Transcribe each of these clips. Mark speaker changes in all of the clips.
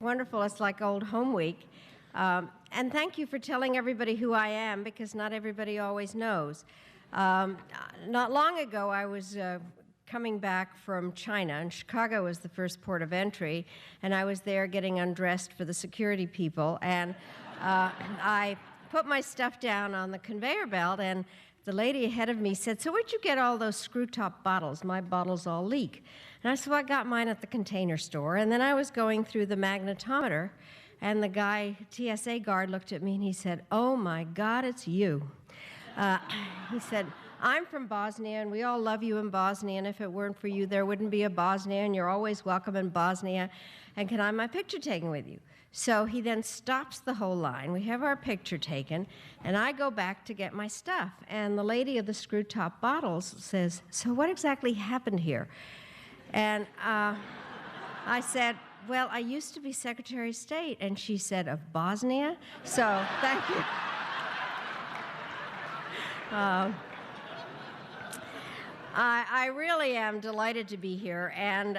Speaker 1: wonderful. It's like old home week. And thank you for telling everybody who I am, because not everybody always knows. Not long ago, I was coming back from China, and Chicago was the first port of entry, and I was there getting undressed for the security people, and I put my stuff down on the conveyor belt, and the lady ahead of me said, "So where'd you get all those screw-top bottles? My bottles all leak." And I said, "Well, I got mine at the Container Store." And then I was going through the magnetometer, and the guy, TSA guard, looked at me and he said, "Oh my God, it's you." He said, "I'm from Bosnia, and we all love you in Bosnia, and if it weren't for you, there wouldn't be a Bosnia, and you're always welcome in Bosnia, and can I have my picture taken with you?" So he then stops the whole line. We have our picture taken, and I go back to get my stuff. And the lady of the screw-top bottles says, "So what exactly happened here?" And I said, "Well, I used to be Secretary of State." And she said, "Of Bosnia?" So thank you. I really am delighted to be here. And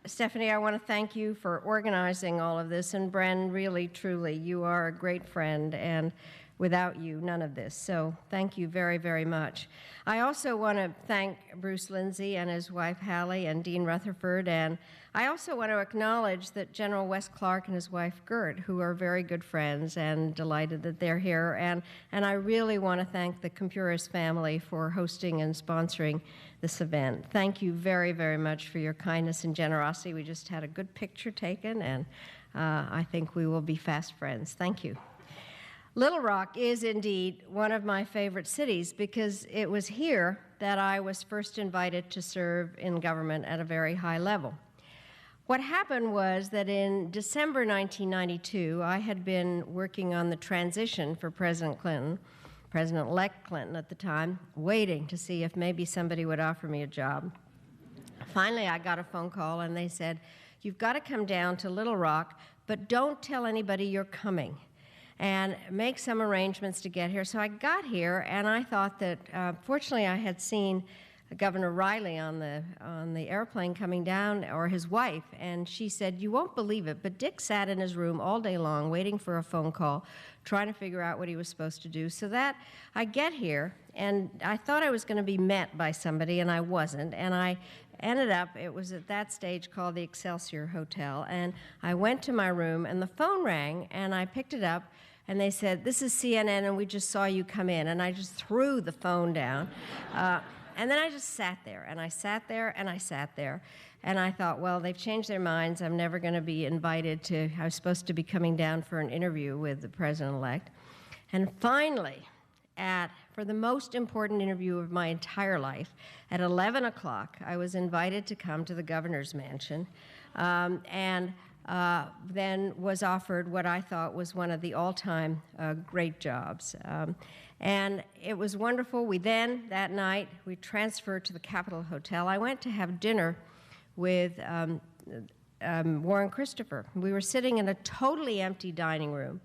Speaker 1: Stephanie, I want to thank you for organizing all of this. And Bren, really, truly, you are a great friend. And without you, none of this. So thank you very, very much. I also want to thank Bruce Lindsay and his wife, Hallie, and Dean Rutherford. And I also want to acknowledge that General Wes Clark and his wife, Gert, who are very good friends, and delighted that they're here. And I really want to thank the Kumpuris family for hosting and sponsoring this event. Thank you very, very much for your kindness and generosity. We just had a good picture taken, and I think we will be fast friends. Thank you. Little Rock is indeed one of my favorite cities because it was here that I was first invited to serve in government at a very high level. What happened was that in December 1992, I had been working on the transition for President Clinton, President-elect Clinton at the time, waiting to see if maybe somebody would offer me a job. Finally, I got a phone call, and they said, "You've got to come down to Little Rock, but don't tell anybody you're coming, and make some arrangements to get here." So I got here, and I thought that, fortunately, I had seen Governor Riley on the airplane coming down, or his wife, and she said, "You won't believe it, but Dick sat in his room all day long waiting for a phone call, trying to figure out what he was supposed to do." So that I get here, and I thought I was going to be met by somebody, and I wasn't, and I ended up, it was at that stage called the Excelsior Hotel, and I went to my room, and the phone rang, and I picked it up, and they said, "This is CNN, and we just saw you come in." And I just threw the phone down. And then I just sat there, and I sat there, and I sat there. And I thought, well, they've changed their minds. I'm never going to be invited to, I was supposed to be coming down for an interview with the president-elect. And finally, for the most important interview of my entire life, at 11 o'clock, I was invited to come to the governor's mansion. And then was offered what I thought was one of the all-time great jobs. And it was wonderful. That night, we transferred to the Capitol Hotel. I went to have dinner with Warren Christopher. We were sitting in a totally empty dining room.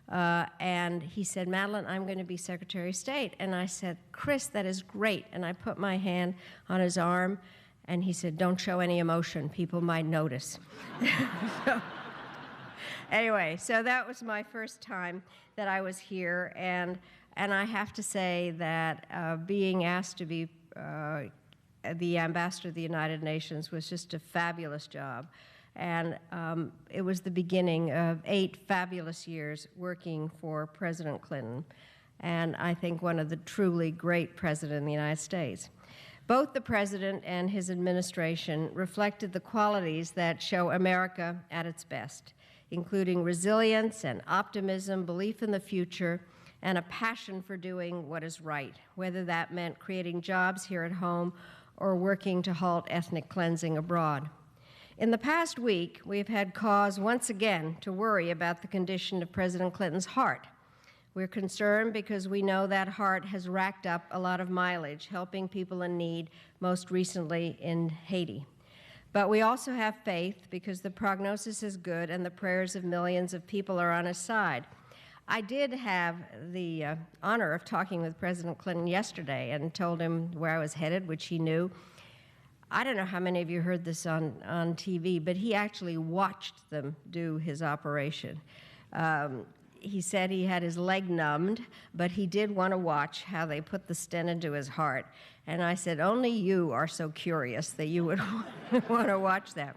Speaker 1: And he said, "Madeline, I'm going to be Secretary of State." And I said, "Chris, that is great." And I put my hand on his arm, and he said, "Don't show any emotion. People might notice." Anyway, so that was my first time that I was here, and I have to say that being asked to be the ambassador of the United Nations was just a fabulous job. And it was the beginning of 8 fabulous years working for President Clinton, and I think one of the truly great presidents in the United States. Both the president and his administration reflected the qualities that show America at its best, including resilience and optimism, belief in the future, and a passion for doing what is right, whether that meant creating jobs here at home or working to halt ethnic cleansing abroad. In the past week, we've had cause once again to worry about the condition of President Clinton's heart. We're concerned because we know that heart has racked up a lot of mileage, helping people in need, most recently in Haiti. But we also have faith because the prognosis is good and the prayers of millions of people are on his side. I did have the honor of talking with President Clinton yesterday and told him where I was headed, which he knew. I don't know how many of you heard this on TV, but he actually watched them do his operation. He said he had his leg numbed, but he did want to watch how they put the stent into his heart. And I said, only you are so curious that you would want to watch that.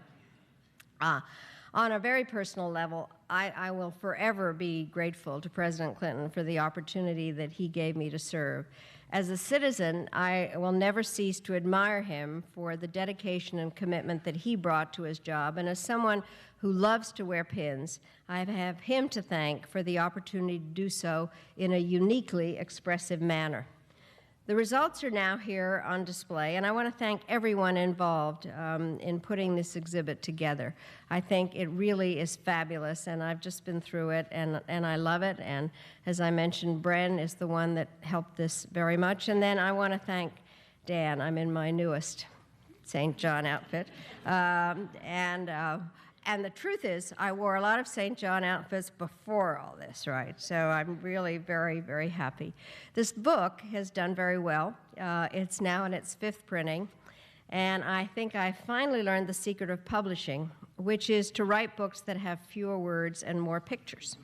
Speaker 1: On a very personal level, I will forever be grateful to President Clinton for the opportunity that he gave me to serve. As a citizen, I will never cease to admire him for the dedication and commitment that he brought to his job. And as someone who loves to wear pins, I have him to thank for the opportunity to do so in a uniquely expressive manner. The results are now here on display, and I want to thank everyone involved in putting this exhibit together. I think it really is fabulous, and I've just been through it, and I love it. And as I mentioned, Bren is the one that helped this very much. And then I want to thank Dan. I'm in my newest St. John outfit. And the truth is, I wore a lot of St. John outfits before all this, right? So I'm really very, very happy. This book has done very well. It's now in its 5th printing. And I think I finally learned the secret of publishing, which is to write books that have fewer words and more pictures.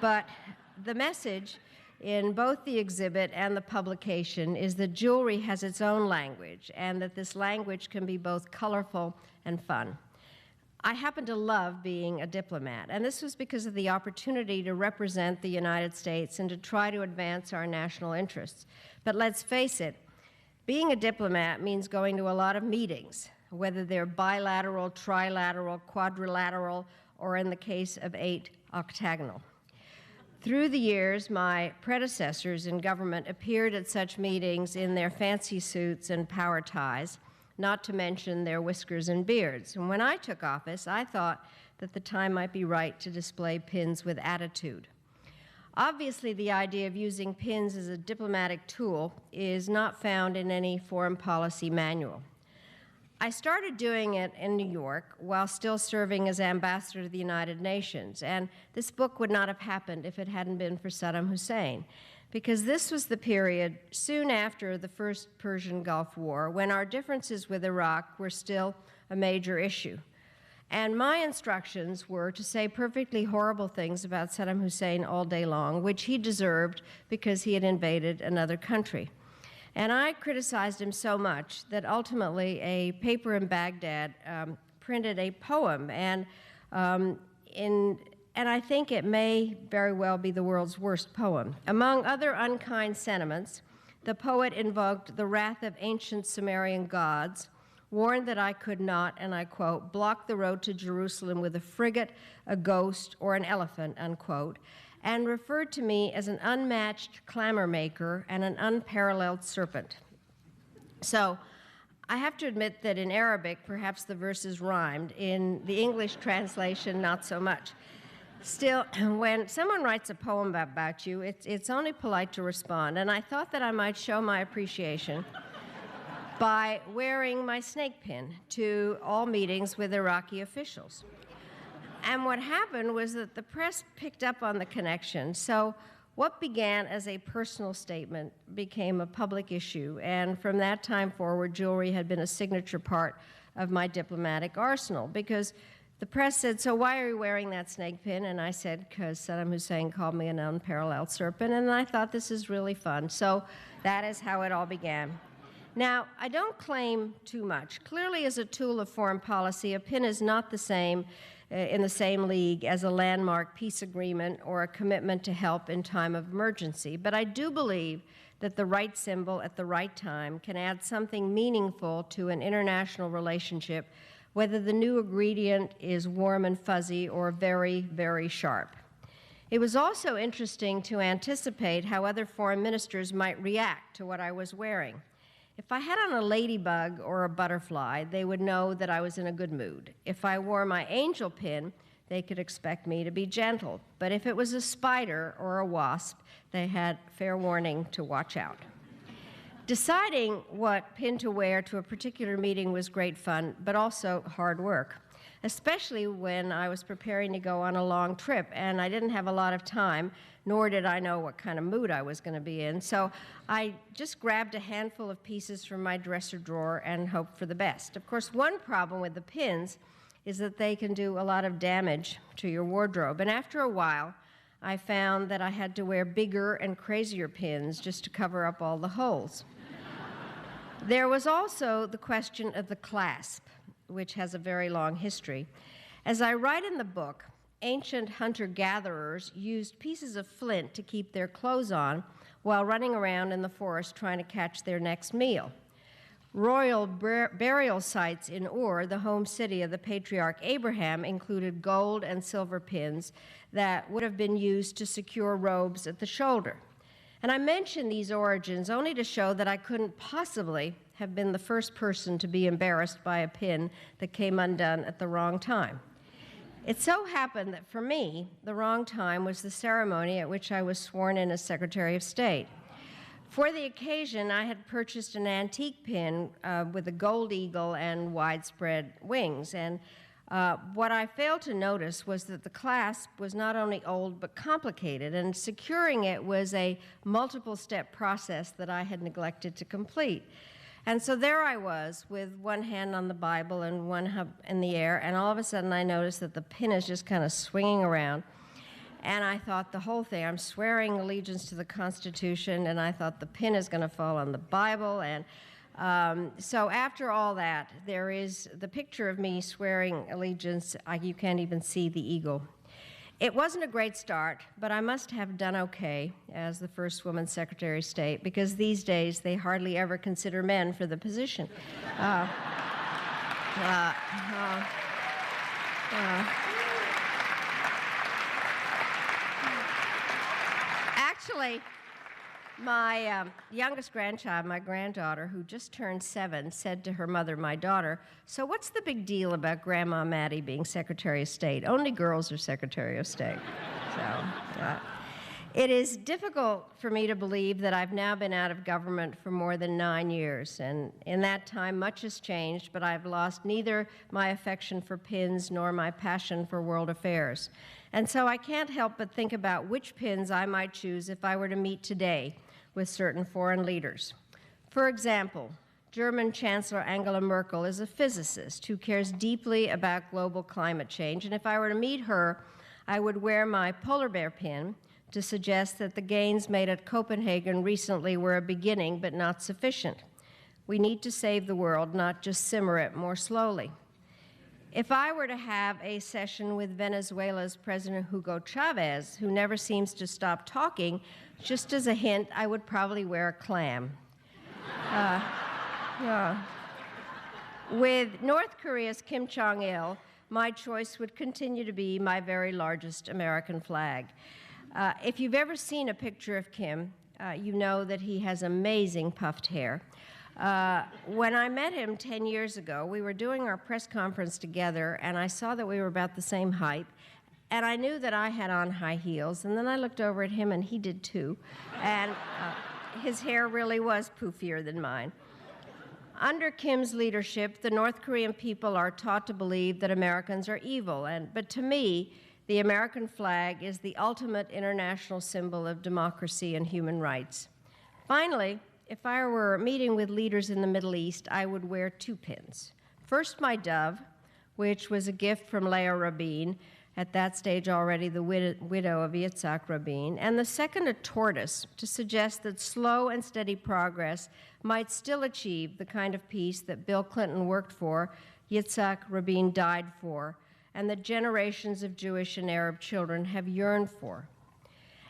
Speaker 1: But the message in both the exhibit and the publication is that jewelry has its own language, and that this language can be both colorful and fun. I happen to love being a diplomat, and this was because of the opportunity to represent the United States and to try to advance our national interests. But let's face it, being a diplomat means going to a lot of meetings, whether they're bilateral, trilateral, quadrilateral, or in the case of 8, octagonal. Through the years, my predecessors in government appeared at such meetings in their fancy suits and power ties, not to mention their whiskers and beards. And when I took office, I thought that the time might be right to display pins with attitude. Obviously, the idea of using pins as a diplomatic tool is not found in any foreign policy manual. I started doing it in New York while still serving as ambassador to the United Nations, and this book would not have happened if it hadn't been for Saddam Hussein, because this was the period soon after the first Persian Gulf War when our differences with Iraq were still a major issue. And my instructions were to say perfectly horrible things about Saddam Hussein all day long, which he deserved because he had invaded another country. And I criticized him so much that ultimately a paper in Baghdad printed a poem, and I think it may very well be the world's worst poem. Among other unkind sentiments, the poet invoked the wrath of ancient Sumerian gods, warned that I could not, and I quote, block the road to Jerusalem with a frigate, a ghost, or an elephant, unquote, and referred to me as an unmatched clamor maker and an unparalleled serpent. So I have to admit that in Arabic, perhaps the verses rhymed. In the English translation, not so much. Still, when someone writes a poem about you, it's only polite to respond, and I thought that I might show my appreciation by wearing my snake pin to all meetings with Iraqi officials. And what happened was that the press picked up on the connection, so what began as a personal statement became a public issue, and from that time forward, jewelry had been a signature part of my diplomatic arsenal, because the press said, so why are you wearing that snake pin? And I said, because Saddam Hussein called me an unparalleled serpent, and I thought this is really fun. So that is how it all began. Now, I don't claim too much. Clearly, as a tool of foreign policy, a pin is not the same in the same league as a landmark peace agreement or a commitment to help in time of emergency. But I do believe that the right symbol at the right time can add something meaningful to an international relationship, whether the new ingredient is warm and fuzzy or very, very sharp. It was also interesting to anticipate how other foreign ministers might react to what I was wearing. If I had on a ladybug or a butterfly, they would know that I was in a good mood. If I wore my angel pin, they could expect me to be gentle. But if it was a spider or a wasp, they had fair warning to watch out. Deciding what pin to wear to a particular meeting was great fun, but also hard work. especially when I was preparing to go on a long trip, and I didn't have a lot of time, nor did I know what kind of mood I was going to be in. So I just grabbed a handful of pieces from my dresser drawer and hoped for the best. Of course, one problem with the pins is that they can do a lot of damage to your wardrobe. And after a while, I found that I had to wear bigger and crazier pins just to cover up all the holes. There was also the question of the clasp, which has a very long history. As I write in the book, ancient hunter-gatherers used pieces of flint to keep their clothes on while running around in the forest trying to catch their next meal. Royal burial sites in Ur, the home city of the patriarch Abraham, included gold and silver pins that would have been used to secure robes at the shoulder. And I mention these origins only to show that I couldn't possibly have been the first person to be embarrassed by a pin that came undone at the wrong time. It so happened that for me, the wrong time was the ceremony at which I was sworn in as Secretary of State. For the occasion, I had purchased an antique pin with a gold eagle and widespread wings. And what I failed to notice was that the clasp was not only old but complicated, and securing it was a multiple-step process that I had neglected to complete. And so there I was with one hand on the Bible and one up in the air, and all of a sudden I noticed that the pin is just kind of swinging around. And I thought the whole thing, I'm swearing allegiance to the Constitution, and I thought the pin is going to fall on the Bible. And so after all that, there is the picture of me swearing allegiance. You can't even see the eagle. It wasn't a great start, but I must have done okay as the first woman Secretary of State, because these days they hardly ever consider men for the position. Actually, my youngest grandchild, my granddaughter, who just turned 7, said to her mother, my daughter, "So what's the big deal about Grandma Maddie being Secretary of State? Only girls are Secretary of State." So it is difficult for me to believe that I've now been out of government for more than 9 years. And in that time, much has changed, but I've lost neither my affection for pins nor my passion for world affairs. And so I can't help but think about which pins I might choose if I were to meet today with certain foreign leaders. For example, German Chancellor Angela Merkel is a physicist who cares deeply about global climate change, and if I were to meet her, I would wear my polar bear pin to suggest that the gains made at Copenhagen recently were a beginning but not sufficient. We need to save the world, not just simmer it more slowly. If I were to have a session with Venezuela's President Hugo Chavez, who never seems to stop talking, just as a hint, I would probably wear a clam. With North Korea's Kim Jong-il, my choice would continue to be my very largest American flag. If you've ever seen a picture of Kim, you know that he has amazing puffed hair. When I met him 10 years ago, we were doing our press conference together, and I saw that we were about the same height, and I knew that I had on high heels, and then I looked over at him, and he did too, and his hair really was poofier than mine. Under Kim's leadership, the North Korean people are taught to believe that Americans are evil, but to me, the American flag is the ultimate international symbol of democracy and human rights. Finally, if I were meeting with leaders in the Middle East, I would wear 2 pins. First, my dove, which was a gift from Leah Rabin, at that stage already the widow of Yitzhak Rabin, and the second, a tortoise, to suggest that slow and steady progress might still achieve the kind of peace that Bill Clinton worked for, Yitzhak Rabin died for, and that generations of Jewish and Arab children have yearned for.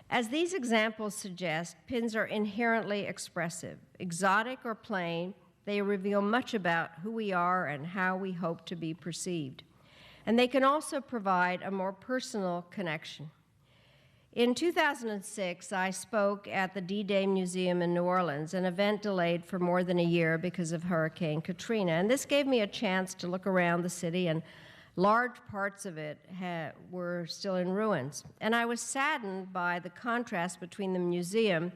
Speaker 1: As these examples suggest, pins are inherently expressive. Exotic or plain, they reveal much about who we are and how we hope to be perceived. And they can also provide a more personal connection. In 2006, I spoke at the D-Day Museum in New Orleans, an event delayed for more than a year because of Hurricane Katrina. And this gave me a chance to look around the city, and large parts of it were still in ruins. And I was saddened by the contrast between the museum,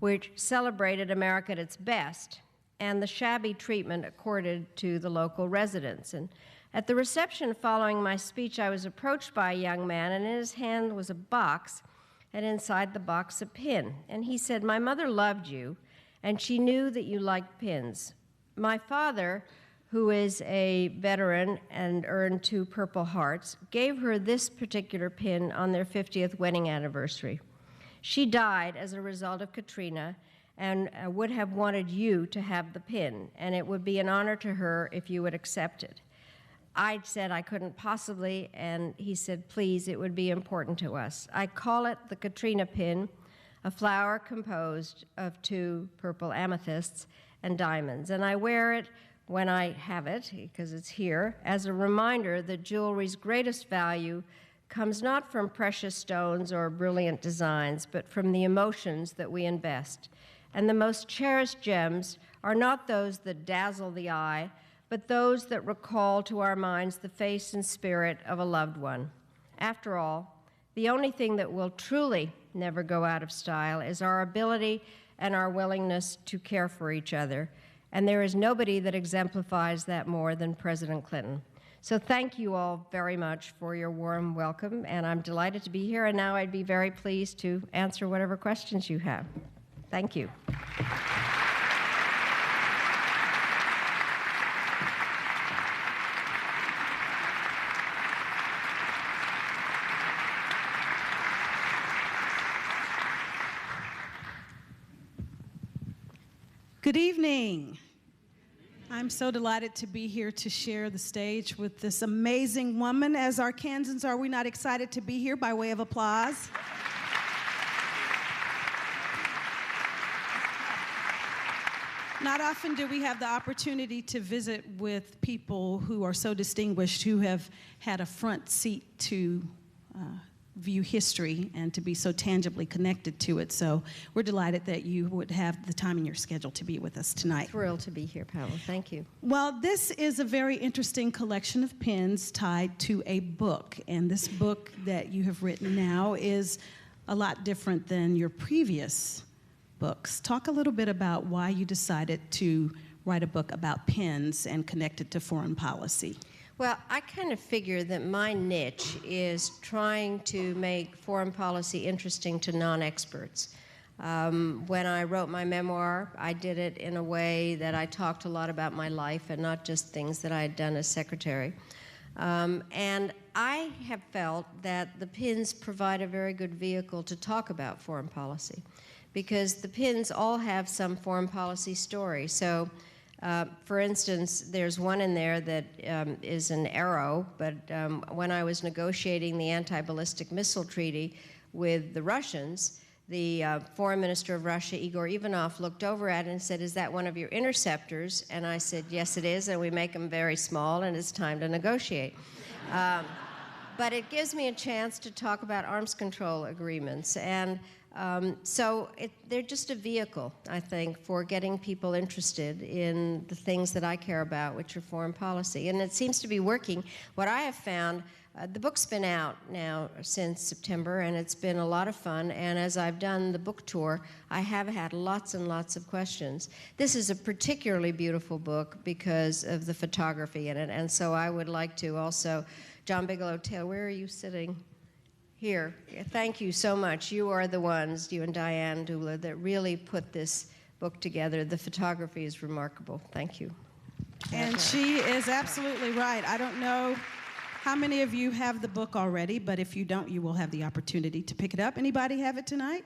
Speaker 1: which celebrated America at its best, and the shabby treatment accorded to the local residents. And At the reception following my speech, I was approached by a young man, and in his hand was a box, and inside the box a pin. And he said, "My mother loved you, and she knew that you liked pins. My father, who is a veteran and earned 2 Purple Hearts, gave her this particular pin on their 50th wedding anniversary. She died as a result of Katrina and would have wanted you to have the pin, and it would be an honor to her if you would accept it." I said I couldn't possibly, and he said, "Please, it would be important to us." I call it the Katrina pin, a flower composed of 2 purple amethysts and diamonds, and I wear it when I have it, because it's here, as a reminder that jewelry's greatest value comes not from precious stones or brilliant designs, but from the emotions that we invest. And the most cherished gems are not those that dazzle the eye, but those that recall to our minds the face and spirit of a loved one. After all, the only thing that will truly never go out of style is our ability and our willingness to care for each other. And there is nobody that exemplifies that more than President Clinton. So thank you all very much for your warm welcome, and I'm delighted to be here, and now I'd be very pleased to answer whatever questions you have. Thank you.
Speaker 2: Good evening. I'm so delighted to be here to share the stage with this amazing woman. As Arkansans, are we not excited to be here by way of applause? Not often do we have the opportunity to visit with people who are so distinguished, who have had a front seat to view history and to be so tangibly connected to it. So we're delighted that you would have the time in your schedule to be with us tonight.
Speaker 1: Thrilled to be here, Pamela. Thank you.
Speaker 2: Well, this is a very interesting collection of pins tied to a book. And this book that you have written now is a lot different than your previous books. Talk a little bit about why you decided to write a book about pins and connect it to foreign policy.
Speaker 1: Well, I kind of figure that my niche is trying to make foreign policy interesting to non-experts. When I wrote my memoir, I did it in a way that I talked a lot about my life and not just things that I had done as secretary. And I have felt that the pins provide a very good vehicle to talk about foreign policy, because the pins all have some foreign policy story. So. For instance, there's one in there that is an arrow, but when I was negotiating the anti-ballistic missile treaty with the Russians, the foreign minister of Russia, Igor Ivanov, looked over at it and said, "Is that one of your interceptors?" And I said, "Yes, it is, and we make them very small, and it's time to negotiate." But it gives me a chance to talk about arms control agreements, and so they're just a vehicle, I think, for getting people interested in the things that I care about, which are foreign policy. And it seems to be working. What I have found, the book's been out now since September, and it's been a lot of fun. And as I've done the book tour, I have had lots and lots of questions. This is a particularly beautiful book because of the photography in it. And so I would like to also, John Bigelow Taylor, where are you sitting? Here. Thank you so much. You are the ones, you and Diane Dula, that really put this book together. The photography is remarkable. Thank you.
Speaker 2: And she is absolutely right. I don't know how many of you have the book already, but if you don't, you will have the opportunity to pick it up. Anybody have it tonight?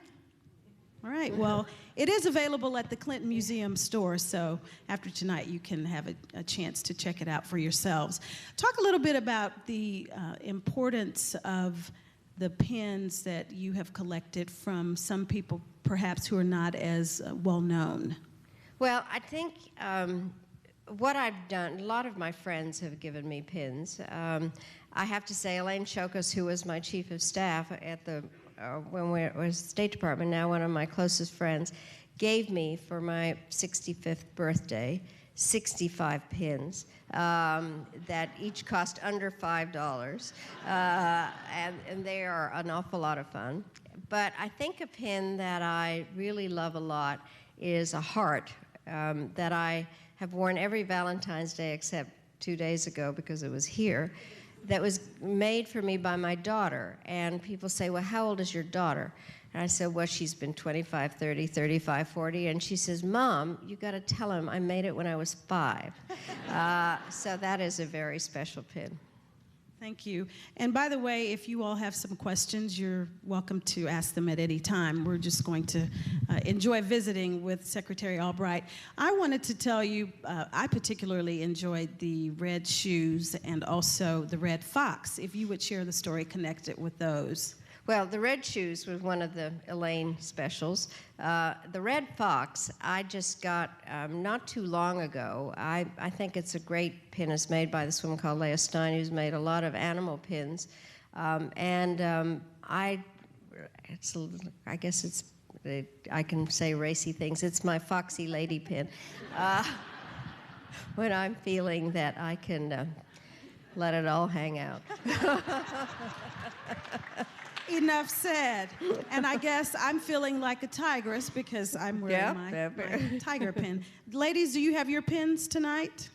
Speaker 2: All right. Well, it is available at the Clinton Museum store, so after tonight you can have a chance to check it out for yourselves. Talk a little bit about the importance of the pins that you have collected from some people perhaps who are not as well known.
Speaker 1: Well, I think what I've done, a lot of my friends have given me pins. I have to say, Elaine Shokus, who was my chief of staff at the when we was State Department, now one of my closest friends, gave me for my 65th birthday 65 pins that each cost under $5, and they are an awful lot of fun. But I think a pin that I really love a lot is a heart that I have worn every Valentine's Day except 2 days ago because it was here, that was made for me by my daughter. And people say, well, how old is your daughter? And I said, well, she's been 25, 30, 35, 40. And she says, Mom, you got to tell him I made it when I was 5. So that is a very special pin.
Speaker 2: Thank you. And by the way, if you all have some questions, you're welcome to ask them at any time. We're just going to enjoy visiting with Secretary Albright. I wanted to tell you, I particularly enjoyed the red shoes and also the red fox, if you would share the story connected with those.
Speaker 1: Well, the red shoes was one of the Elaine specials. The red fox, I just got not too long ago. I think it's a great pin. It's made by this woman called Leah Stein, who's made a lot of animal pins. I guess I can say racy things. It's my foxy lady pin. When I'm feeling that I can let it all hang out.
Speaker 2: Enough said. And I guess I'm feeling like a tigress because I'm wearing my tiger pin. Ladies, do you have your pins tonight?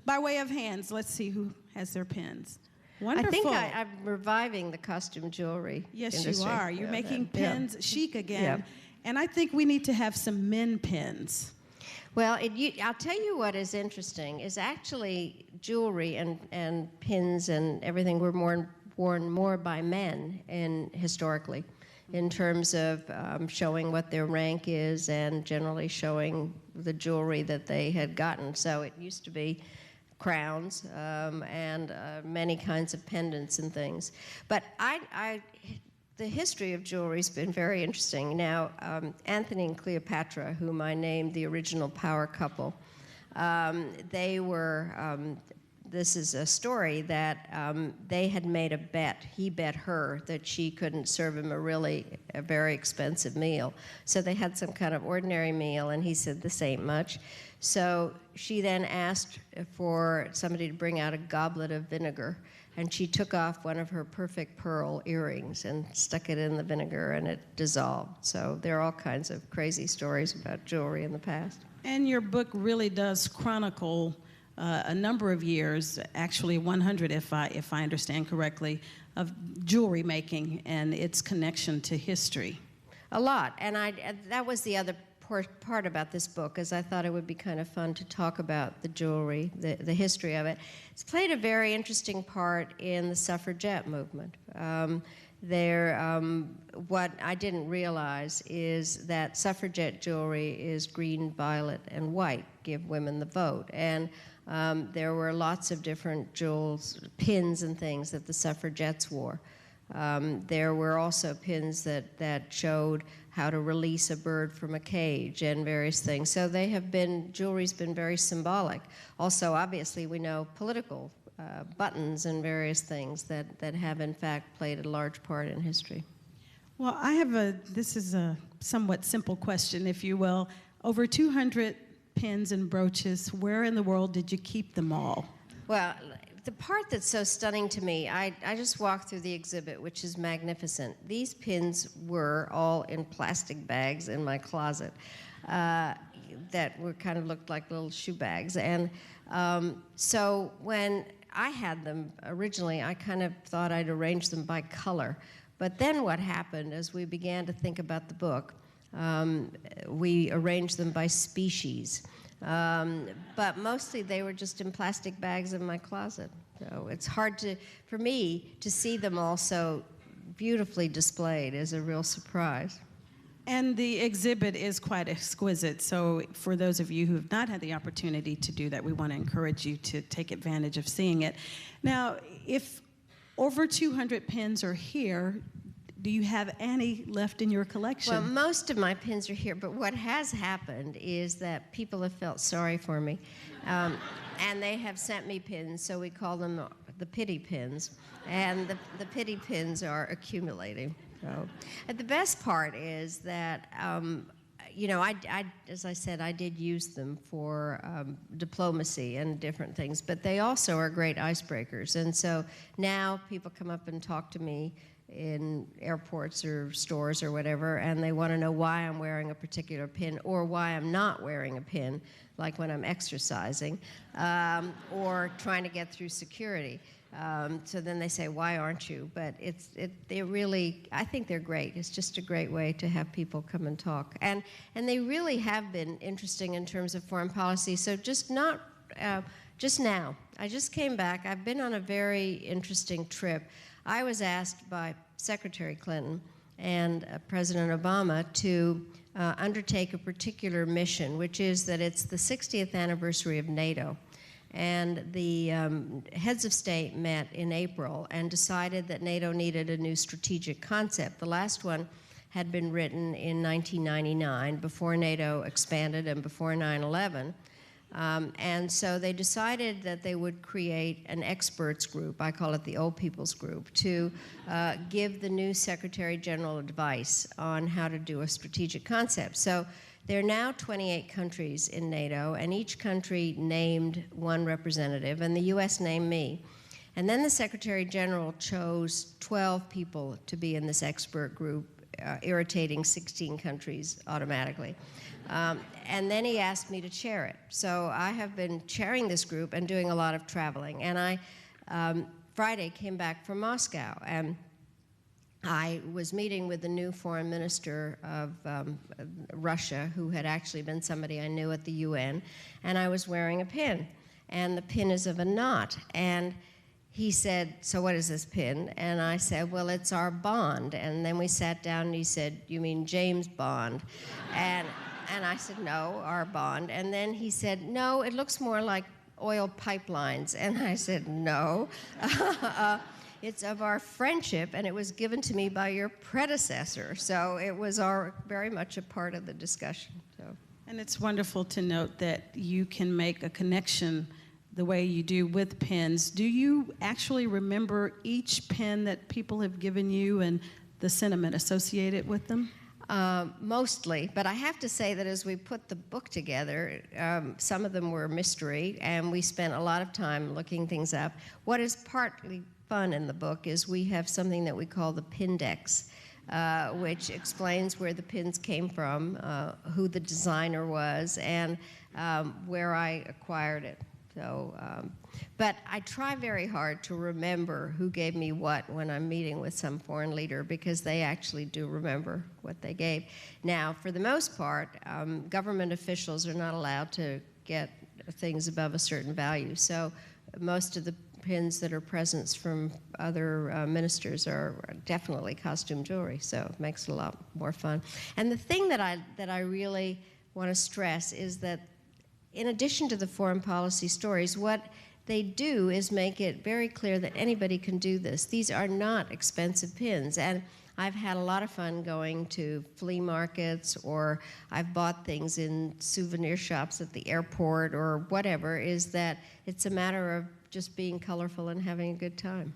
Speaker 2: By way of hands, let's see who has their pins. Wonderful.
Speaker 1: I think I'm reviving the costume jewelry industry.
Speaker 2: You are. You're making pins chic again. And I think we need to have some men pins.
Speaker 1: Well, I'll tell you what is interesting is actually jewelry and pins and everything were worn more by men historically in terms of showing what their rank is and generally showing the jewelry that they had gotten. So it used to be crowns and many kinds of pendants and things. But the history of jewelry has been very interesting. Now, Anthony and Cleopatra, whom I named the original power couple, they were this is a story that they had made a bet. He bet her that she couldn't serve him a very expensive meal. So they had some kind of ordinary meal, and he said, this ain't much. So she then asked for somebody to bring out a goblet of vinegar, and she took off one of her perfect pearl earrings and stuck it in the vinegar, and it dissolved. So there are all kinds of crazy stories about jewelry in the past.
Speaker 2: And your book really does chronicle a number of years, actually 100 if I understand correctly, of jewelry making and its connection to history.
Speaker 1: A lot, and that was the other part about this book, is I thought it would be kind of fun to talk about the jewelry, the history of it. It's played a very interesting part in the suffragette movement. What I didn't realize is that suffragette jewelry is green, violet, and white, give women the vote. And there were lots of different jewels, pins and things that the suffragettes wore. There were also pins that showed how to release a bird from a cage and various things. So jewelry's been very symbolic. Also, obviously, we know political buttons and various things that have in fact played a large part in history.
Speaker 2: Well, this is a somewhat simple question, if you will. Over 200 pins and brooches, where in the world did you keep them all?
Speaker 1: Well, the part that's so stunning to me, I just walked through the exhibit, which is magnificent. These pins were all in plastic bags in my closet that looked like little shoe bags. And so when I had them originally, I kind of thought I'd arrange them by color. But then what happened as we began to think about the book, we arranged them by species. But mostly they were just in plastic bags in my closet. So it's hard for me to see them all so beautifully displayed is a real surprise.
Speaker 2: And the exhibit is quite exquisite. So for those of you who have not had the opportunity to do that, we want to encourage you to take advantage of seeing it. Now, if over 200 pins are here, do you have any left in your collection?
Speaker 1: Well, most of my pins are here, but what has happened is that people have felt sorry for me, and they have sent me pins, so we call them the pity pins, and the pity pins are accumulating. So, and the best part is that, you know, as I said, I did use them for diplomacy and different things, but they also are great icebreakers. And so now people come up and talk to me in airports or stores or whatever, and they want to know why I'm wearing a particular pin or why I'm not wearing a pin, like when I'm exercising, or trying to get through security. So then they say, why aren't you? But they really, I think they're great. It's just a great way to have people come and talk. And they really have been interesting in terms of foreign policy. So just now, I just came back. I've been on a very interesting trip. I was asked by Secretary Clinton and President Obama to undertake a particular mission, which is that it's the 60th anniversary of NATO. And the heads of state met in April and decided that NATO needed a new strategic concept. The last one had been written in 1999, before NATO expanded and before 9/11. And so they decided that they would create an experts group, I call it the Old People's Group, to give the new Secretary General advice on how to do a strategic concept. So there are now 28 countries in NATO, and each country named one representative, and the U.S. named me. And then the Secretary General chose 12 people to be in this expert group, irritating 16 countries automatically. And then he asked me to chair it. So I have been chairing this group and doing a lot of traveling. And I, Friday, came back from Moscow, and I was meeting with the new foreign minister of Russia, who had actually been somebody I knew at the UN, and I was wearing a pin. And the pin is of a knot. And he said, so what is this pin? And I said, well, it's our bond. And then we sat down, and he said, you mean James Bond? And I said, no, our bond. And then he said, no, it looks more like oil pipelines. And I said, no. It's of our friendship, and it was given to me by your predecessor. So it was very much a part of the discussion. So.
Speaker 2: And it's wonderful to note that you can make a connection the way you do with pins. Do you actually remember each pin that people have given you and the sentiment associated with them?
Speaker 1: Mostly, but I have to say that as we put the book together, some of them were mystery, and we spent a lot of time looking things up. What is partly fun in the book is we have something that we call the Pindex, which explains where the pins came from, who the designer was, and where I acquired it. So, but I try very hard to remember who gave me what when I'm meeting with some foreign leader, because they actually do remember what they gave. Now, for the most part, government officials are not allowed to get things above a certain value. So most of the pins that are presents from other ministers are definitely costume jewelry, so it makes it a lot more fun. And the thing that I really want to stress is that in addition to the foreign policy stories, what they do is make it very clear that anybody can do this. These are not expensive pins, and I've had a lot of fun going to flea markets, or I've bought things in souvenir shops at the airport or whatever, is that it's a matter of just being colorful and having a good time.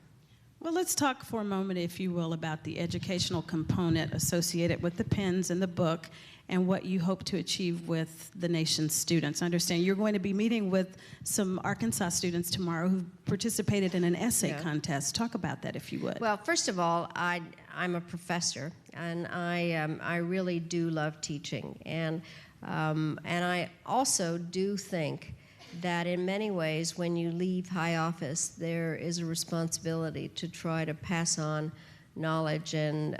Speaker 2: Well, let's talk for a moment, if you will, about the educational component associated with the pins in the book and what you hope to achieve with the nation's students. I understand you're going to be meeting with some Arkansas students tomorrow who participated in an essay contest. Talk about that, if you would.
Speaker 1: Well, first of all, I'm a professor, and I really do love teaching, and I also do think that in many ways, when you leave high office, there is a responsibility to try to pass on knowledge and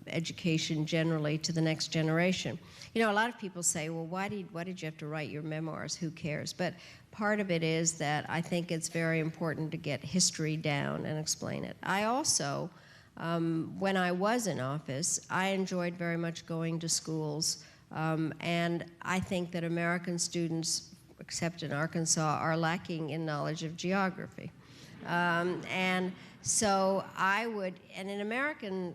Speaker 1: education generally to the next generation. You know, a lot of people say, well, why did you have to write your memoirs? Who cares? But part of it is that I think it's very important to get history down and explain it. I also, when I was in office, I enjoyed very much going to schools, and I think that American students, except in Arkansas, are lacking in knowledge of geography. And so I would, and in American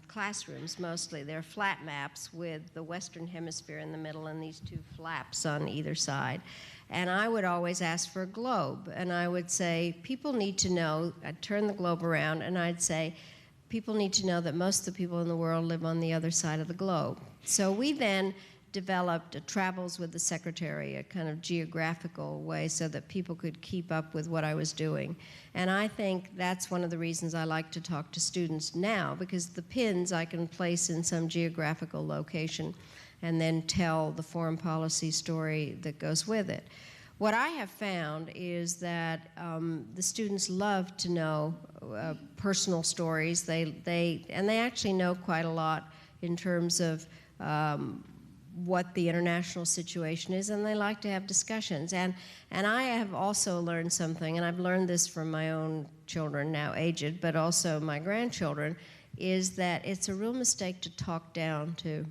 Speaker 1: classrooms mostly, they're flat maps with the Western Hemisphere in the middle and these two flaps on either side. And I would always ask for a globe, and I would say, people need to know, I'd turn the globe around, and I'd say, people need to know that most of the people in the world live on the other side of the globe. So we then developed travels with the secretary, a kind of geographical way so that people could keep up with what I was doing. And I think that's one of the reasons I like to talk to students now, because the pins I can place in some geographical location and then tell the foreign policy story that goes with it. What I have found is that the students love to know personal stories. And they actually know quite a lot in terms of what the international situation is, and they like to have discussions. And I have also learned something, and I've learned this from my own children, now aged, but also my grandchildren, is that it's a real mistake to talk down to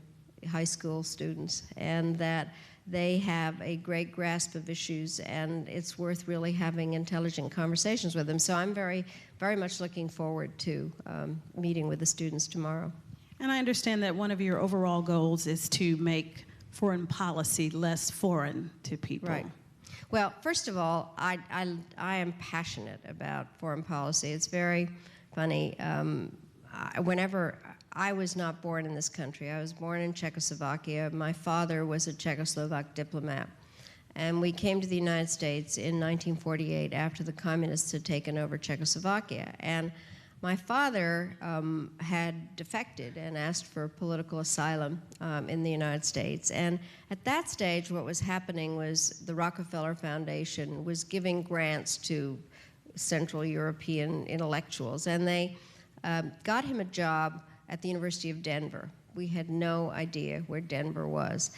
Speaker 1: high school students, and that they have a great grasp of issues, and it's worth really having intelligent conversations with them. So I'm very, very much looking forward to meeting with the students tomorrow.
Speaker 2: And I understand that one of your overall goals is to make foreign policy less foreign to people.
Speaker 1: Right. Well, first of all, I am passionate about foreign policy. It's very funny. Whenever I was not born in this country, I was born in Czechoslovakia. My father was a Czechoslovak diplomat. And we came to the United States in 1948 after the communists had taken over Czechoslovakia. And my father had defected and asked for political asylum in the United States. And at that stage, what was happening was the Rockefeller Foundation was giving grants to Central European intellectuals. And they got him a job at the University of Denver. We had no idea where Denver was.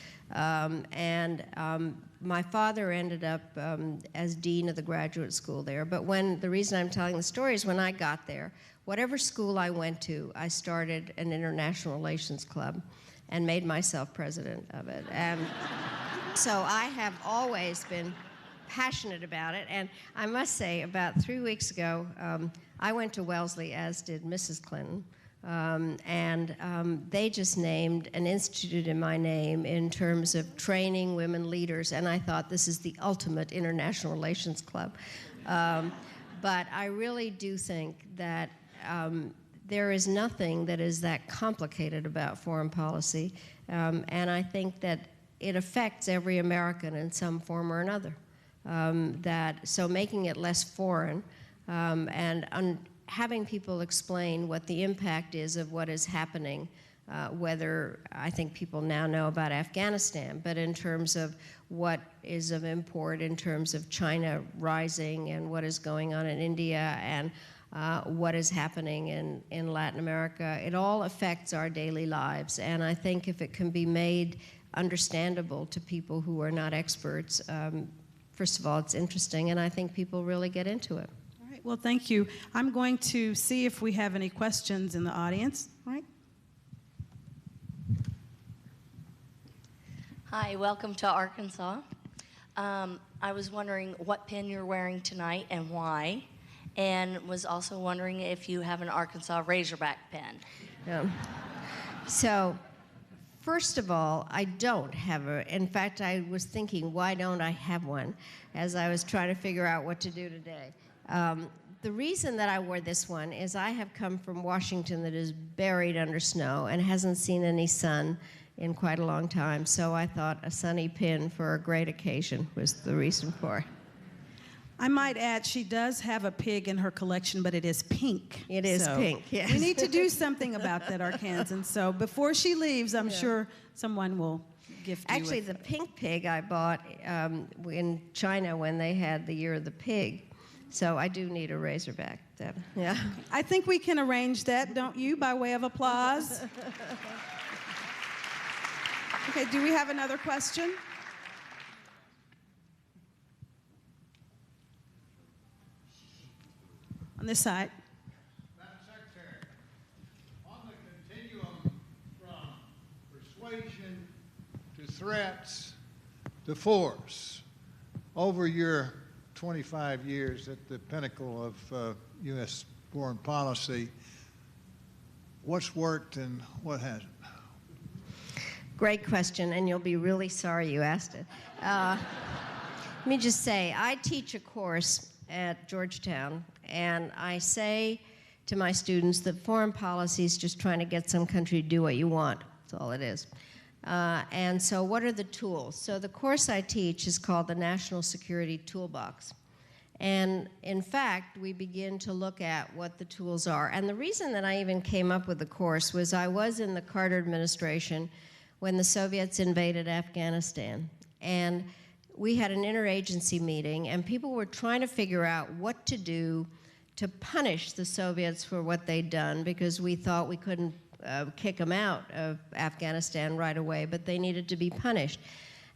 Speaker 1: My father ended up as dean of the graduate school there. But the reason I'm telling the story is when I got there, whatever school I went to, I started an international relations club and made myself president of it. And so I have always been passionate about it. And I must say, about 3 weeks ago, I went to Wellesley, as did Mrs. Clinton. They just named an institute in my name in terms of training women leaders, and I thought this is the ultimate international relations club. But I really do think that there is nothing that is that complicated about foreign policy, and I think that it affects every American in some form or another. So making it less foreign having people explain what the impact is of what is happening, whether I think people now know about Afghanistan, but in terms of what is of import in terms of China rising and what is going on in India and what is happening in Latin America, it all affects our daily lives. And I think if it can be made understandable to people who are not experts, first of all, it's interesting, and I think people really get into it.
Speaker 2: Well, thank you. I'm going to see if we have any questions in the audience. All right.
Speaker 3: Hi, welcome to Arkansas. I was wondering what pin you're wearing tonight and why, and was also wondering if you have an Arkansas Razorback pin.
Speaker 1: So, first of all, I don't have in fact, I was thinking, why don't I have one, as I was trying to figure out what to do today. The reason that I wore this one is I have come from Washington that is buried under snow and hasn't seen any sun in quite a long time, so I thought a sunny pin for a great occasion was the reason for it.
Speaker 2: I might add, she does have a pig in her collection, but it is pink.
Speaker 1: It is pink, yes.
Speaker 2: We need to do something about that, Arkansans. So before she leaves, I'm sure someone will gift you
Speaker 1: Actually, the pink pig I bought in China when they had the Year of the Pig. So I do need a Razorback. Yeah.
Speaker 2: I think we can arrange that, don't you, by way of applause? Okay, do we have another question? On this side.
Speaker 4: Madam Secretary, on the continuum from persuasion to threats to force, over your 25 years at the pinnacle of U.S. foreign policy, what's worked and what hasn't?
Speaker 1: Great question, and you'll be really sorry you asked it. Let me just say, I teach a course at Georgetown, and I say to my students that foreign policy is just trying to get some country to do what you want. That's all it is. And so what are the tools? So the course I teach is called the National Security Toolbox. And in fact, we begin to look at what the tools are. And the reason that I even came up with the course was I was in the Carter administration when the Soviets invaded Afghanistan. And we had an interagency meeting, and people were trying to figure out what to do to punish the Soviets for what they'd done, because we thought we couldn't kick them out of Afghanistan right away, but they needed to be punished.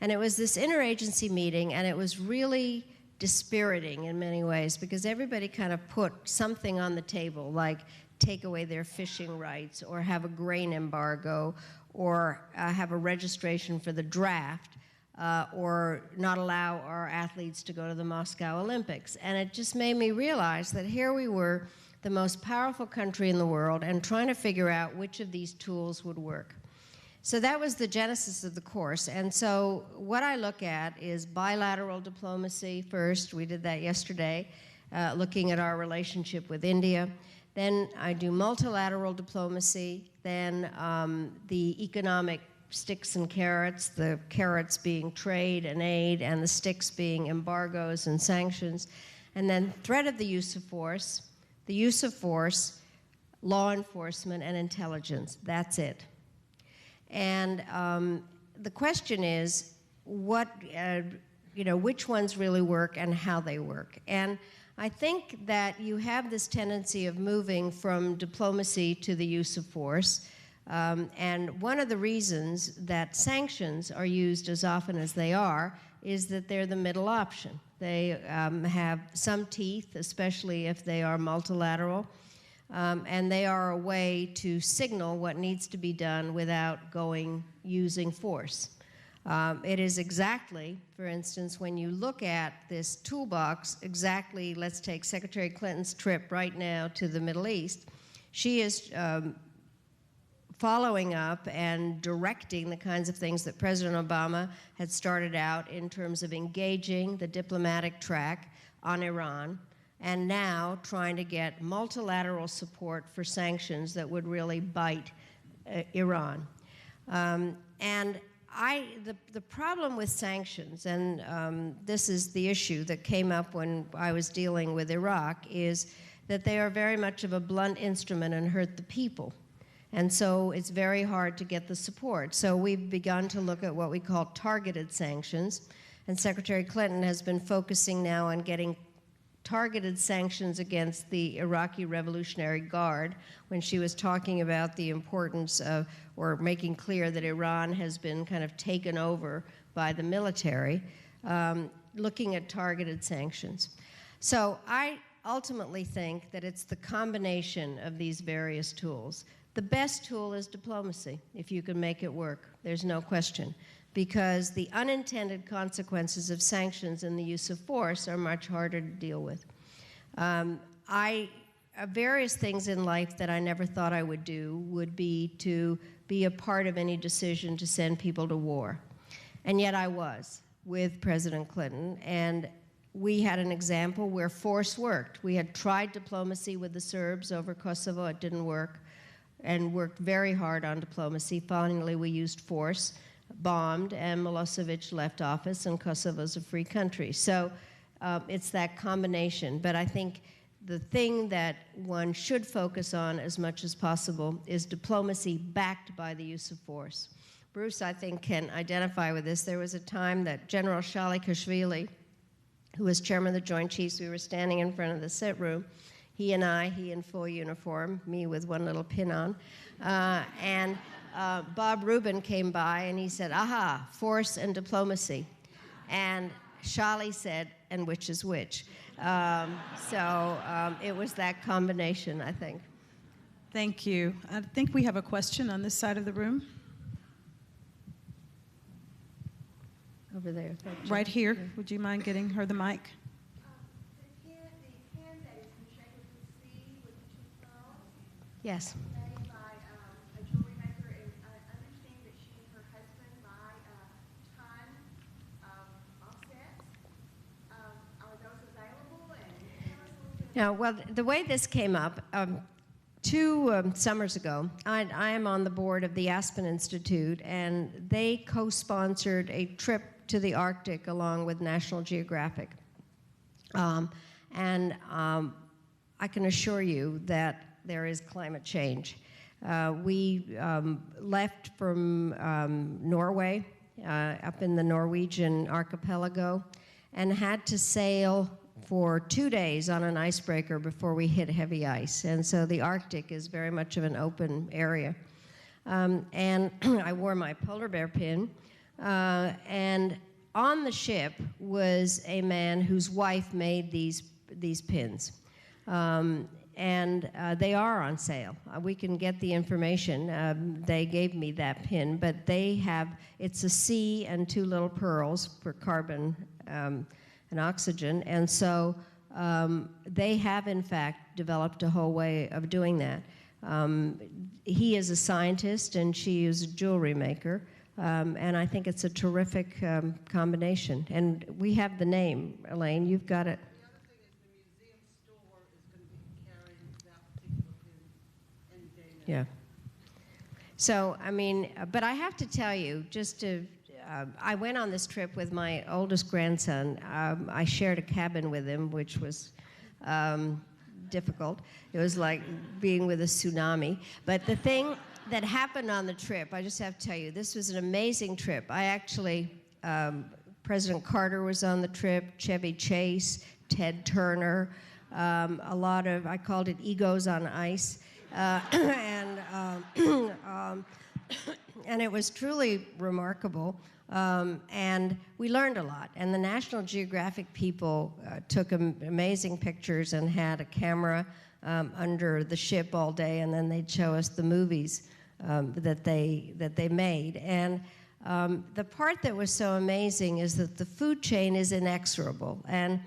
Speaker 1: And it was this interagency meeting, and it was really dispiriting in many ways, because everybody kind of put something on the table, like take away their fishing rights, or have a grain embargo, or have a registration for the draft, or not allow our athletes to go to the Moscow Olympics. And it just made me realize that here we were, the most powerful country in the world, and trying to figure out which of these tools would work. So that was the genesis of the course. And so what I look at is bilateral diplomacy first. We did that yesterday, looking at our relationship with India. Then I do multilateral diplomacy, then the economic sticks and carrots, the carrots being trade and aid, and the sticks being embargoes and sanctions, and then threat of the use of force, law enforcement, and intelligence. That's it. And the question is, which ones really work and how they work. And I think that you have this tendency of moving from diplomacy to the use of force. And one of the reasons that sanctions are used as often as they are is that they're the middle option. They have some teeth, especially if they are multilateral. And they are a way to signal what needs to be done without using force. It is exactly, for instance, when you look at this toolbox, exactly, let's take Secretary Clinton's trip right now to the Middle East. She is following up and directing the kinds of things that President Obama had started out in terms of engaging the diplomatic track on Iran, and now trying to get multilateral support for sanctions that would really bite Iran. And the problem with sanctions, and this is the issue that came up when I was dealing with Iraq, is that they are very much of a blunt instrument and hurt the people. And so it's very hard to get the support. So we've begun to look at what we call targeted sanctions, and Secretary Clinton has been focusing now on getting targeted sanctions against the Iraqi Revolutionary Guard when she was talking about the importance of, or making clear that Iran has been kind of taken over by the military, looking at targeted sanctions. So I ultimately think that it's the combination of these various tools. The best tool is diplomacy, if you can make it work. There's no question, because the unintended consequences of sanctions and the use of force are much harder to deal with. Various things in life that I never thought I would do would be to be a part of any decision to send people to war. And yet I was with President Clinton, and we had an example where force worked. We had tried diplomacy with the Serbs over Kosovo. It didn't work, and worked very hard on diplomacy. Finally, we used force, bombed, and Milosevic left office, and Kosovo's a free country. So it's that combination. But I think the thing that one should focus on as much as possible is diplomacy backed by the use of force. Bruce, I think, can identify with this. There was a time that General Shalikashvili, who was chairman of the Joint Chiefs, we were standing in front of the sit room, he in full uniform, me with one little pin on, and Bob Rubin came by and he said, aha, force and diplomacy. And Shali said, and which is which? It was that combination, I think.
Speaker 2: Thank you. I think we have a question on this side of the room.
Speaker 1: Over there.
Speaker 2: Right here. Would you mind getting her the mic?
Speaker 1: Yes.
Speaker 5: Made by a jewelry maker, and I understand that she and her husband buy a ton of offsets. Are those available? And tell us a little bit.
Speaker 1: Now, well, the way this came up, 2 summers ago, I am on the board of the Aspen Institute, and they co-sponsored a trip to the Arctic along with National Geographic. I can assure you that there is climate change. We left from Norway, up in the Norwegian archipelago, and had to sail for 2 days on an icebreaker before we hit heavy ice. And so the Arctic is very much of an open area. And I wore my polar bear pin. And on the ship was a man whose wife made these pins. They are on sale. We can get the information. They gave me that pin, but it's a C and 2 little pearls for carbon and oxygen, and so they have in fact developed a whole way of doing that. He is a scientist and she is a jewelry maker, and I think it's a terrific combination. And we have the name, Elaine, you've got it.
Speaker 6: The other thing is the museum store is going to be carrying that particular pin any day now.
Speaker 1: Yeah. So, I mean, but I have to tell you, I went on this trip with my oldest grandson. I shared a cabin with him, which was difficult. It was like being with a tsunami. But the thing that happened on the trip, I just have to tell you, this was an amazing trip. President Carter was on the trip, Chevy Chase, Ted Turner, a lot of, I called it egos on ice. And it was truly remarkable. And we learned a lot. And the National Geographic people took amazing pictures and had a camera under the ship all day, and then they'd show us the movies that they made. And the part that was so amazing is that the food chain is inexorable. And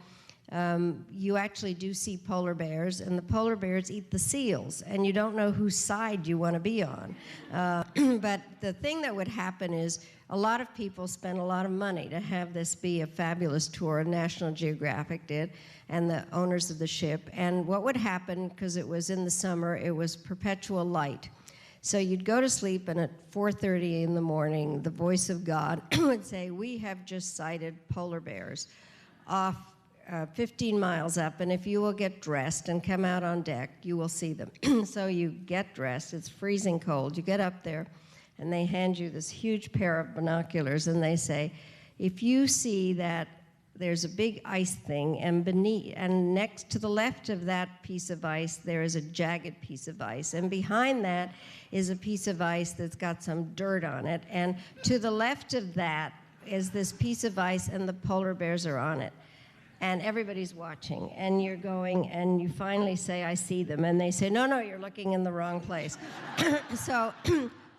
Speaker 1: you actually do see polar bears, and the polar bears eat the seals, and you don't know whose side you want to be on. But the thing that would happen is a lot of people spent a lot of money to have this be a fabulous tour, National Geographic did, and the owners of the ship. And what would happen, because it was in the summer, it was perpetual light. So you'd go to sleep, and at 4:30 in the morning, the voice of God would say, "We have just sighted polar bears off 15 miles up, and if you will get dressed and come out on deck, you will see them." So you get dressed, it's freezing cold, you get up there, and they hand you this huge pair of binoculars, and they say, if you see that there's a big ice thing, and next to the left of that piece of ice, there is a jagged piece of ice, and behind that is a piece of ice that's got some dirt on it, and to the left of that is this piece of ice, and the polar bears are on it. And everybody's watching, and you're going, and you finally say, "I see them," and they say, no, you're looking in the wrong place." So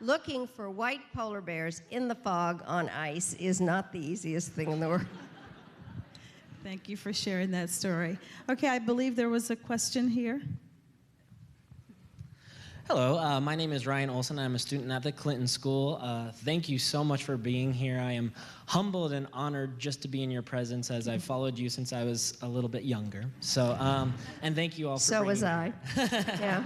Speaker 1: looking for white polar bears in the fog on ice is not the easiest thing in the world.
Speaker 2: Thank you for sharing that story. Okay, I believe there was a question here.
Speaker 7: Hello, my name is Ryan Olson. I'm a student at the Clinton School. Thank you so much for being here. I am humbled and honored just to be in your presence, as I've followed you since I was a little bit younger. So, and thank you all for
Speaker 1: So was I. Yeah.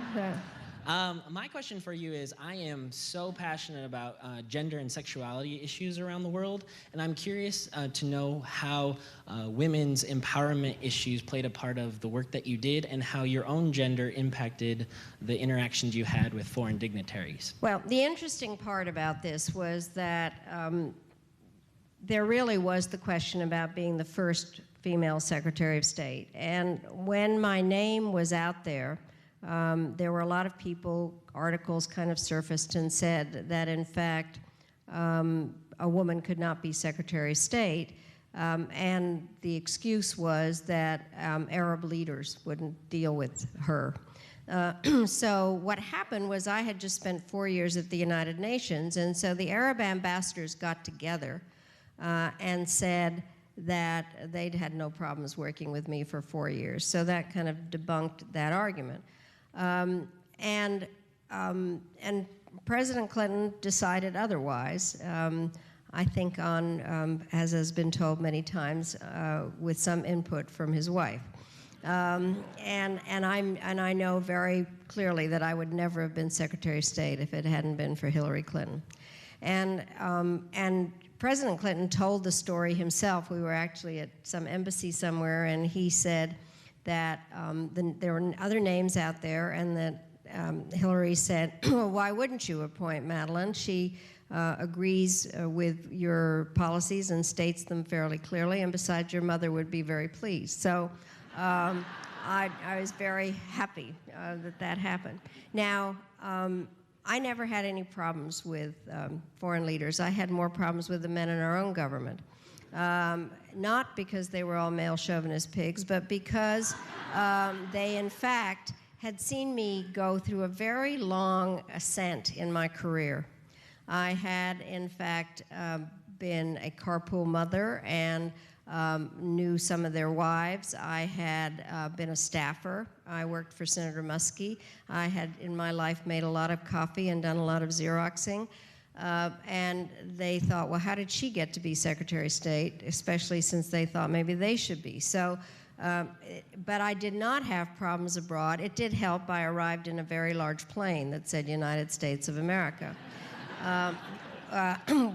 Speaker 7: My question for you is, I am so passionate about gender and sexuality issues around the world, and I'm curious to know how women's empowerment issues played a part of the work that you did, and how your own gender impacted the interactions you had with foreign dignitaries.
Speaker 1: Well, the interesting part about this was that there really was the question about being the first female Secretary of State. And when my name was out there were a lot of people, articles kind of surfaced and said that, in fact, a woman could not be Secretary of State. And the excuse was that Arab leaders wouldn't deal with her. So what happened was, I had just spent 4 years at the United Nations, and so the Arab ambassadors got together and said that they'd had no problems working with me for 4 years. So that kind of debunked that argument. And President Clinton decided otherwise, I think on, as has been told many times, with some input from his wife. And I know very clearly that I would never have been Secretary of State if it hadn't been for Hillary Clinton. And President Clinton told the story himself. We were actually at some embassy somewhere, and he said that there were other names out there, and that Hillary said, well, why wouldn't you appoint Madeline? She agrees with your policies and states them fairly clearly, and besides, your mother would be very pleased. So I was very happy that happened. Now, I never had any problems with foreign leaders. I had more problems with the men in our own government. Not because they were all male chauvinist pigs, but because they, in fact, had seen me go through a very long ascent in my career. I had, in fact, been a carpool mother and knew some of their wives. I had been a staffer. I worked for Senator Muskie. I had, in my life, made a lot of coffee and done a lot of Xeroxing. And they thought, well, how did she get to be Secretary of State, especially since they thought maybe they should be. So, but I did not have problems abroad. It did help. I arrived in a very large plane that said United States of America.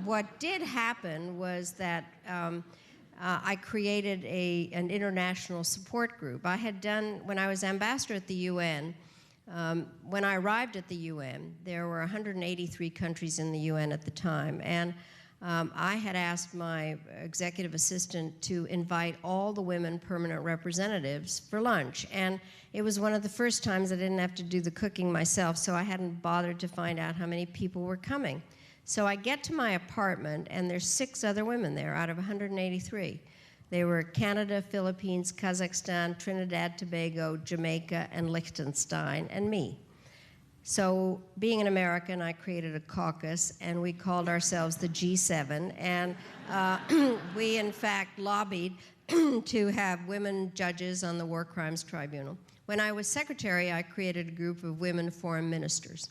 Speaker 1: What did happen was that I created an international support group. I had done, when I was ambassador at the UN, when I arrived at the UN, there were 183 countries in the UN at the time, and I had asked my executive assistant to invite all the women permanent representatives for lunch, and it was one of the first times I didn't have to do the cooking myself, so I hadn't bothered to find out how many people were coming. So I get to my apartment, and there's 6 other women there out of 183. They were Canada, Philippines, Kazakhstan, Trinidad, Tobago, Jamaica, and Liechtenstein, and me. So being an American, I created a caucus, and we called ourselves the G7, and we, in fact, lobbied to have women judges on the War Crimes Tribunal. When I was secretary, I created a group of women foreign ministers.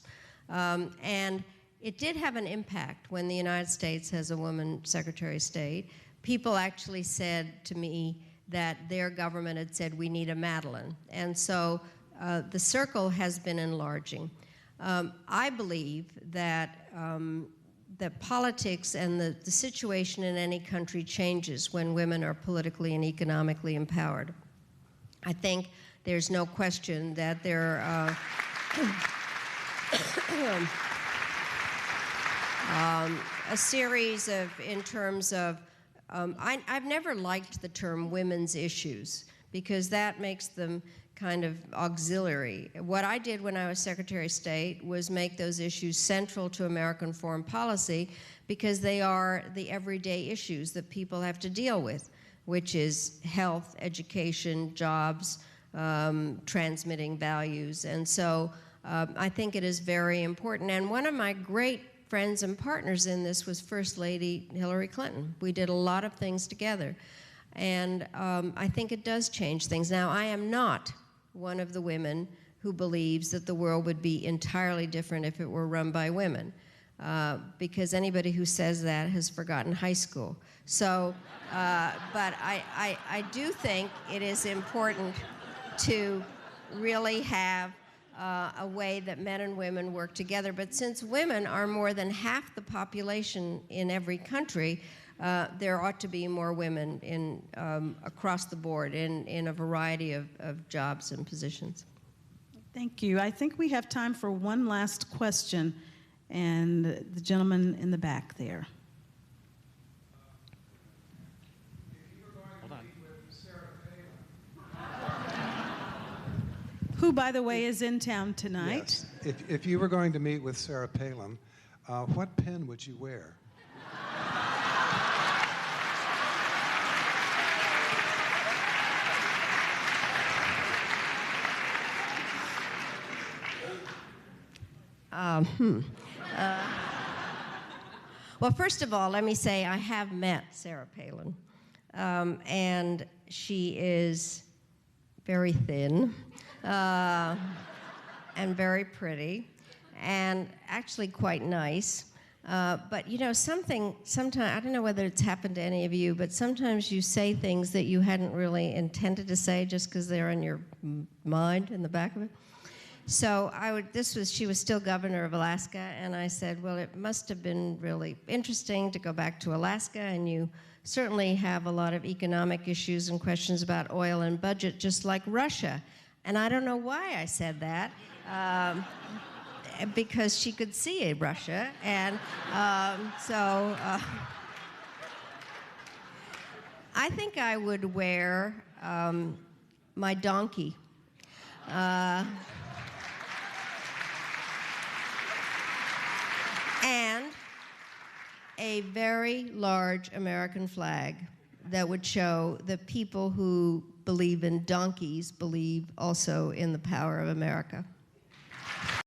Speaker 1: And it did have an impact when the United States has a woman Secretary of State. People actually said to me that their government had said, we need a Madeline. And so the circle has been enlarging. I believe that that politics and the situation in any country changes when women are politically and economically empowered. I think there's no question that there are a series of, in terms of, I've never liked the term women's issues because that makes them kind of auxiliary. What I did when I was Secretary of State was make those issues central to American foreign policy because they are the everyday issues that people have to deal with, which is health, education, jobs, transmitting values. And so I think it is very important. And one of my great friends and partners in this was First Lady Hillary Clinton. We did a lot of things together. And I think it does change things. Now, I am not one of the women who believes that the world would be entirely different if it were run by women, because anybody who says that has forgotten high school. So, but I do think it is important to really have a way that men and women work together. But since women are more than half the population in every country, there ought to be more women in, across the board in a variety of jobs and positions.
Speaker 2: Thank you. I think we have time for one last question, and the gentleman in the back there. Who, by the way, is in town tonight.
Speaker 8: Yes. If you were going to meet with Sarah Palin, what pin would you wear?
Speaker 1: Well, first of all, let me say I have met Sarah Palin, and she is very thin and very pretty, and actually quite nice. But you know, sometimes, I don't know whether it's happened to any of you, but sometimes you say things that you hadn't really intended to say just because they're in your mind, in the back of it. So she was still governor of Alaska, and I said, well, it must have been really interesting to go back to Alaska, and you certainly have a lot of economic issues and questions about oil and budget, just like Russia. And I don't know why I said that. Because she could see Russia, and I think I would wear my donkey. And a very large American flag that would show that people who believe in donkeys believe also in the power of America.